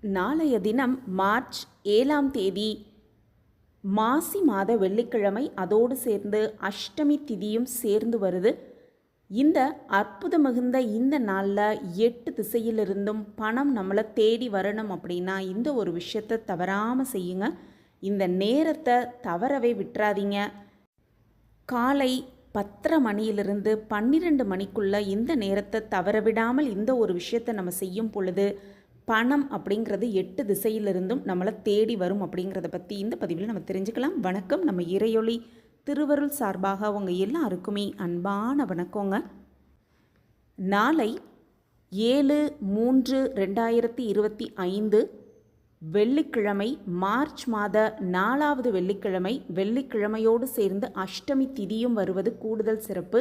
நாளைய தினம் மார்ச் 7ஆம் தேதி மாசி மாத வெள்ளிக்கிழமை, அதோடு சேர்ந்து அஷ்டமி திதியும் சேர்ந்து வருது. இந்த அற்புதம் மிகுந்த இந்த நாளில் 8 திசையிலிருந்தும் பணம் நம்மளை தேடி வரணும் அப்படின்னா இந்த ஒரு விஷயத்தை தவறாமல் செய்யுங்க. இந்த நேரத்தை தவறவே விட்டுறாதீங்க. காலை 10:30 மணியிலிருந்து 12 மணிக்குள்ளே இந்த நேரத்தை தவற விடாமல் இந்த ஒரு விஷயத்தை நம்ம செய்யும் பொழுது பணம் அப்படிங்கிறது 8 திசையிலிருந்தும் நம்மளை தேடி வரும் அப்படிங்கிறத பற்றி இந்த பதிவில் நம்ம தெரிஞ்சுக்கலாம். வணக்கம். நம்ம இறையொளி திருவருள் சார்பாக அவங்க எல்லாருக்குமே அன்பான வணக்கங்க. நாளை 7/3/2025 வெள்ளிக்கிழமை, மார்ச் மாத 4வது வெள்ளிக்கிழமை. வெள்ளிக்கிழமையோடு சேர்ந்து அஷ்டமி திதியும் வருவது கூடுதல் சிறப்பு.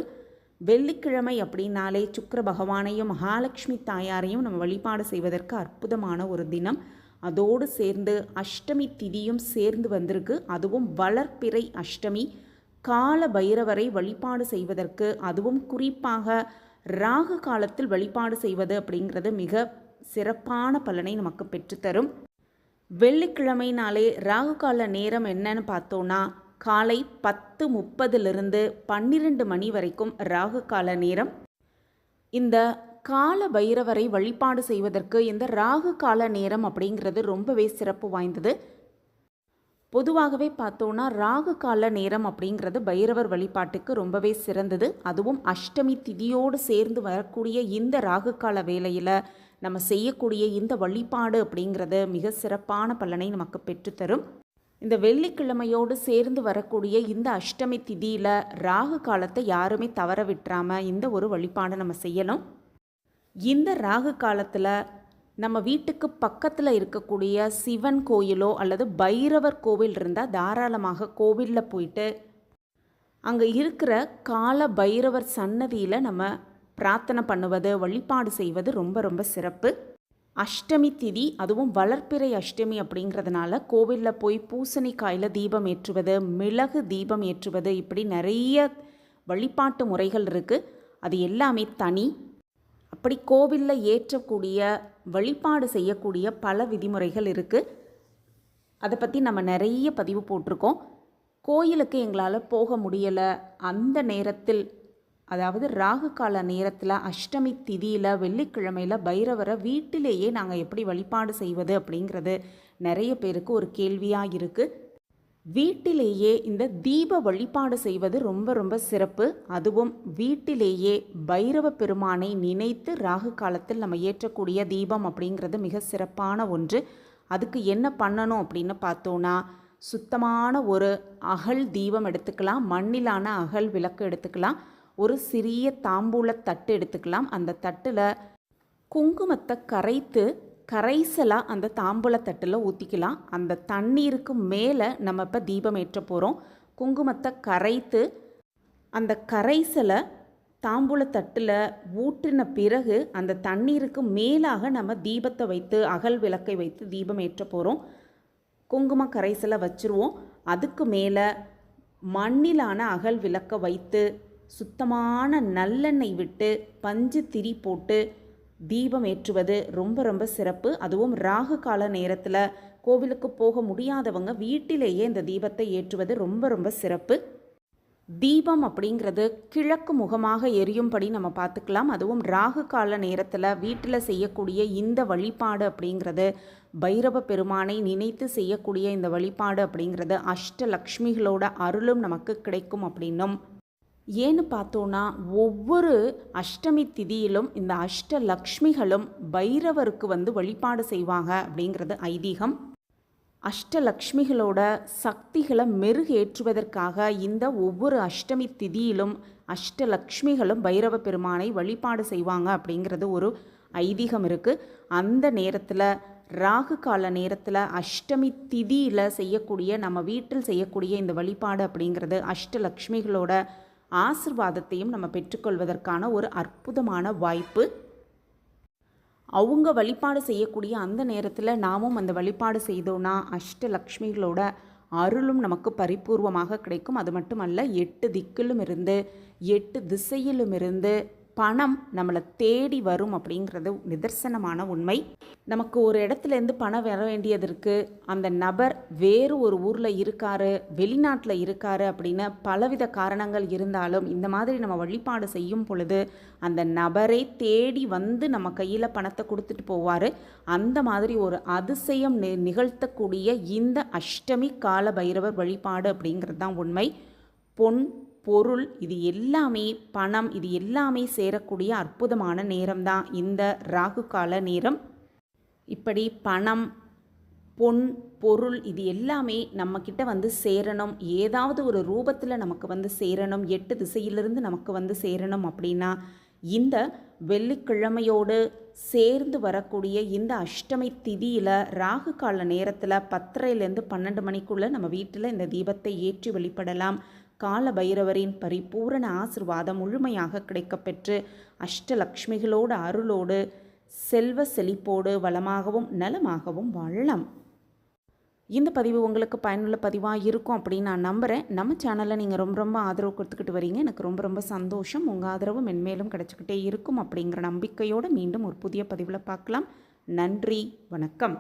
வெள்ளிக்கிழமை அப்படின்னாலே சுக்கிர பகவானையும் மகாலட்சுமி தாயாரையும் நம்ம வழிபாடு செய்வதற்கு அற்புதமான ஒரு தினம். அதோடு சேர்ந்து அஷ்டமி திதியும் சேர்ந்து வந்திருக்கு. அதுவும் வளர்ப்பிறை அஷ்டமி. கால பைரவரை வழிபாடு செய்வதற்கு, அதுவும் குறிப்பாக ராகு காலத்தில் வழிபாடு செய்வது அப்படிங்கிறது மிக சிறப்பான பலனை நமக்கு பெற்றுத்தரும். வெள்ளிக்கிழமைனாலே ராகு கால நேரம் என்னன்னு பார்த்தோன்னா, காலை 10:30 12 மணி வரைக்கும் ராகு கால நேரம். இந்த கால பைரவரை வழிபாடு செய்வதற்கு இந்த ராகு கால நேரம் அப்படிங்கிறது ரொம்பவே சிறப்பு வாய்ந்தது. பொதுவாகவே பார்த்தோன்னா ராகு கால நேரம் அப்படிங்கிறது பைரவர் வழிபாட்டுக்கு ரொம்பவே சிறந்தது. அதுவும் அஷ்டமி திதியோடு சேர்ந்து வரக்கூடிய இந்த ராகு கால வேளையில் நம்ம செய்யக்கூடிய இந்த வழிபாடு அப்படிங்கிறது மிக சிறப்பான பலனை நமக்கு பெற்றுத்தரும். இந்த வெள்ளிக்கிழமையோடு சேர்ந்து வரக்கூடிய இந்த அஷ்டமி திதியில் ராகு காலத்தை யாருமே தவற விட்டுறாமல் இந்த ஒரு வழிபாடை நம்ம செய்யணும். இந்த ராகு காலத்தில் நம்ம வீட்டுக்கு பக்கத்தில் இருக்கக்கூடிய சிவன் கோயிலோ அல்லது பைரவர் கோவில் இருந்தால் தாராளமாக கோவிலில் போயிட்டு அங்கே இருக்கிற கால பைரவர் சன்னதியில் நம்ம பிரார்த்தனை பண்ணுவது, வழிபாடு செய்வது ரொம்ப ரொம்ப சிறப்பு. அஷ்டமி திதி, அதுவும் வளர்ப்பிறை அஷ்டமி அப்படிங்கிறதுனால கோவிலில் போய் பூசணிக்காயில் தீபம் ஏற்றுவது, மிளகு தீபம் ஏற்றுவது, இப்படி நிறைய வழிபாட்டு முறைகள் இருக்குது. அது எல்லாமே தனி. அப்படி கோவிலில் ஏற்றக்கூடிய வழிபாடு செய்யக்கூடிய பல விதிமுறைகள் இருக்குது. அதை பற்றி நம்ம நிறைய பதிவு போட்டிருக்கோம். கோயிலுக்கு எங்களால் போக முடியலை, அந்த நேரத்தில், அதாவது ராகு கால நேரத்தில் அஷ்டமி திதியில் வெள்ளிக்கிழமையில் பைரவரை வீட்டிலேயே நாங்கள் எப்படி வழிபாடு செய்வது அப்படிங்கிறது நிறைய பேருக்கு ஒரு கேள்வியாக இருக்குது. வீட்டிலேயே இந்த தீப வழிபாடு செய்வது ரொம்ப ரொம்ப சிறப்பு. அதுவும் வீட்டிலேயே பைரவ பெருமானை நினைத்து ராகு காலத்தில் நம்ம ஏற்றக்கூடிய தீபம் அப்படிங்கிறது மிக சிறப்பான ஒன்று. அதுக்கு என்ன பண்ணணும் அப்படின்னு பார்த்தோன்னா, சுத்தமான ஒரு அகல் தீபம் எடுத்துக்கலாம், மண்ணிலான அகல் விளக்கு எடுத்துக்கலாம், ஒரு சிறிய தாம்பூல தட்டு எடுத்துக்கலாம். அந்த தட்டில் குங்குமத்தை கரைத்து கரைசலாக அந்த தாம்பூல தட்டில் ஊற்றிக்கலாம். அந்த தண்ணீருக்கு மேலே நம்ம இப்போ தீபம் ஏற்ற போகிறோம். குங்குமத்தை கரைத்து அந்த கரைசலை தாம்பூல தட்டில் ஊற்றின பிறகு அந்த தண்ணீருக்கு மேலாக நம்ம தீபத்தை வைத்து, அகல் விளக்கை வைத்து தீபம் ஏற்ற போகிறோம். குங்கும கரைசலை வச்சுருவோம். அதுக்கு மேலே மண்ணிலான அகல் விளக்கை வைத்து சுத்தமான நல்லெண்ணெய் விட்டு பஞ்சு திரி போட்டு தீபம் ஏற்றுவது ரொம்ப ரொம்ப சிறப்பு. அதுவும் ராகு கால நேரத்தில் கோவிலுக்கு போக முடியாதவங்க வீட்டிலேயே இந்த தீபத்தை ஏற்றுவது ரொம்ப ரொம்ப சிறப்பு. தீபம் அப்படிங்கிறது கிழக்கு முகமாக எரியும்படி நம்ம பார்த்துக்கலாம். அதுவும் ராகு கால நேரத்தில் வீட்டில் செய்யக்கூடிய இந்த வழிபாடு அப்படிங்கிறது, பைரவ பெருமானை நினைத்து செய்யக்கூடிய இந்த வழிபாடு அப்படிங்கிறது அஷ்டலக்ஷ்மிகளோட அருளும் நமக்கு கிடைக்கும் அப்படின்னும், ஏன்னு பார்த்தோன்னா ஒவ்வொரு அஷ்டமி திதியிலும் இந்த அஷ்டலக்ஷ்மிகளும் பைரவருக்கு வழிபாடு செய்வாங்க அப்படிங்கிறது ஐதீகம். அஷ்டலக்ஷ்மிகளோட சக்திகளை மெருகேற்றுவதற்காக இந்த ஒவ்வொரு அஷ்டமி திதியிலும் அஷ்டலக்ஷ்மிகளும் பைரவ பெருமானை வழிபாடு செய்வாங்க அப்படிங்கிறது ஒரு ஐதீகம் இருக்குது. அந்த நேரத்தில் ராகு கால நேரத்தில் அஷ்டமி திதியில் செய்யக்கூடிய, நம்ம வீட்டில் செய்யக்கூடிய இந்த வழிபாடு அப்படிங்கிறது அஷ்டலக்ஷ்மிகளோட ஆசிர்வாதத்தையும் நம்ம பெற்றுக்கொள்வதற்கான ஒரு அற்புதமான வாய்ப்பு. அவங்க வழிபாடு செய்யக்கூடிய அந்த நேரத்தில் நாமும் அந்த வழிபாடு செய்தோன்னா அஷ்டலக்ஷ்மிகளோட அருளும் நமக்கு பரிபூர்வமாக கிடைக்கும். அது மட்டுமல்ல, 8 திக்கிலும் இருந்து 8 திசையிலும் இருந்து பணம் நம்மளை தேடி வரும் அப்படிங்கிறது நிதர்சனமான உண்மை. நமக்கு ஒரு இடத்துலேருந்து பணம் வர வேண்டியது இருக்குது, அந்த நபர் வேறு ஒரு ஊரில் இருக்காரு, வெளிநாட்டில் இருக்காரு அப்படின்னு பலவித காரணங்கள் இருந்தாலும் இந்த மாதிரி நம்ம வழிபாடு செய்யும் பொழுது அந்த நபரை தேடி வந்து நம்ம கையில் பணத்தை கொடுத்துட்டு போவார். அந்த மாதிரி ஒரு அதிசயம் நிகழ்த்தக்கூடிய இந்த அஷ்டமி கால பைரவர் வழிபாடு அப்படிங்கிறது தான் உண்மை. பொன், பொருள், இது எல்லாமே, பணம், இது எல்லாமே சேரக்கூடிய அற்புதமான நேரம்தான் இந்த ராகு கால நேரம். இப்படி பணம், பொன், பொருள் இது எல்லாமே நம்மக்கிட்ட வந்து சேரணும், ஏதாவது ஒரு ரூபத்தில் நமக்கு வந்து சேரணும், 8 திசையிலிருந்து நமக்கு வந்து சேரணும் அப்படின்னா இந்த வெள்ளிக்கிழமையோடு சேர்ந்து வரக்கூடிய இந்த அஷ்டமி திதியில் ராகு கால நேரத்தில் 10:30லேருந்து 12 மணிக்குள்ளே நம்ம வீட்டில் இந்த தீபத்தை ஏற்றி வழிபடலாம். கால பைரவரின் பரிபூரண ஆசிர்வாதம் முழுமையாக கிடைக்கப்பெற்று அஷ்டலக்ஷ்மிகளோடு அருளோடு செல்வ செழிப்போடு வளமாகவும் நலமாகவும் வாழலாம். இந்த பதிவு உங்களுக்கு பயனுள்ள பதிவாக இருக்கும் அப்படின்னு நான் நம்புகிறேன். நம்ம சேனலில் நீங்கள் ரொம்ப ஆதரவு கொடுத்துக்கிட்டு வரீங்க, எனக்கு ரொம்ப சந்தோஷம். உங்கள் ஆதரவு மென்மேலும் கிடச்சிக்கிட்டே இருக்கும் அப்படிங்கிற நம்பிக்கையோடு மீண்டும் ஒரு புதிய பதிவில் பார்க்கலாம். நன்றி, வணக்கம்.